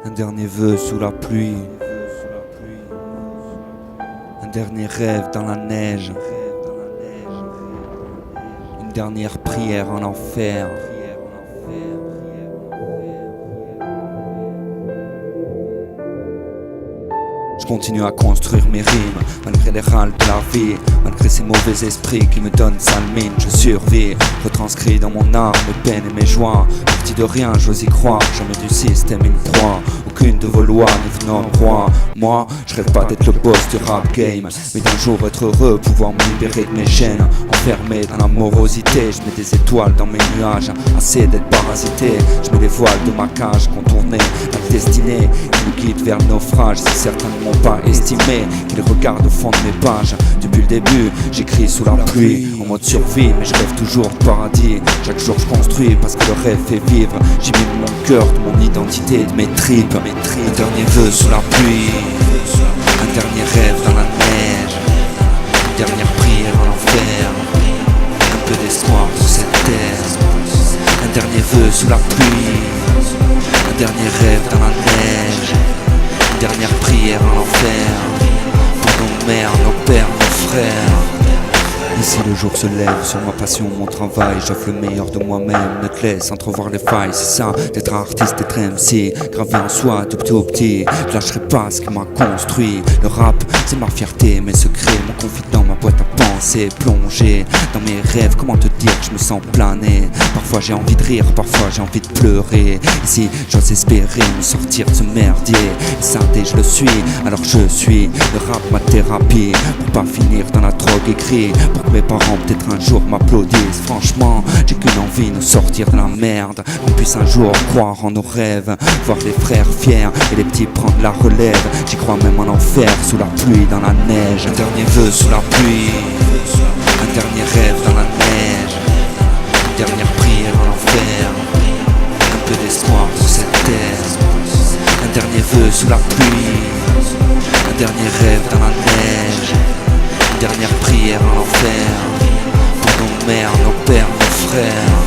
Un dernier vœu sous la pluie, un dernier rêve dans la neige, une dernière prière en enfer. Je continue à construire mes rimes, malgré les râles de la vie, malgré ces mauvais esprits qui me donnent sale mine. Je survis, retranscrit dans mon art mes peines et mes joies. Parti de rien, j'ose y croire, jamais du système une proie. Aucune de vos lois ne venant roi. Moi, je rêve pas d'être le boss du rap game, mais d'un jour être heureux, pouvoir me libérer de mes chaînes. Enfermé dans la morosité, je mets des étoiles dans mes nuages, assez d'être parasité. Je mets les voiles de ma cage, contourner la destinée qui me guide vers le naufrage. Si certains ne m'ont pas estimé, qu'ils regardent au fond de mes pages. Depuis le début, j'écris sous la pluie, en mode survie, mais je rêve toujours de paradis. Chaque jour je construis parce que le rêve fait vivre. J'y mets de mon cœur, de mon identité, de mes tripes. Un dernier vœu sous la pluie, un dernier rêve dans la neige, une dernière prière en enfer, un peu d'espoir sur cette terre. Un dernier vœu sous la pluie, un dernier rêve dans la neige, une dernière prière en enfer, pour nos mères, nos pères, nos frères. Et si le jour se lève sur ma passion, mon travail, j'offre le meilleur de moi-même, ne te laisse entrevoir les failles. C'est ça, d'être artiste, d'être MC, gravé en soi, tout petit. Je lâcherai pas ce qui m'a construit. Le rap, c'est ma fierté, mes secrets, mon confident, ma boîte à pensée. Plongé dans mes rêves, comment te dire que je me sens planer. Parfois j'ai envie de rire, parfois j'ai envie de pleurer. Ici, j'ose espérer me sortir de ce merdier. Et synthé, je le suis, alors je suis. Le rap, ma thérapie, pour pas finir dans la drogue écrit. Pour que mes parents peut-être un jour m'applaudissent. Franchement, j'ai qu'une envie, nous sortir de la merde. Qu'on puisse un jour croire en nos rêves, voir les frères fiers et les petits prendre la relève. J'y crois même en enfer, sous la pluie, dans la neige. Un dernier vœu sous la pluie, un dernier rêve dans la neige, une dernière prière en enfer, un peu d'espoir sur cette terre. Un dernier vœu sous la pluie, un dernier rêve dans la neige, une dernière prière en enfer, pour nos mères, nos pères, nos frères.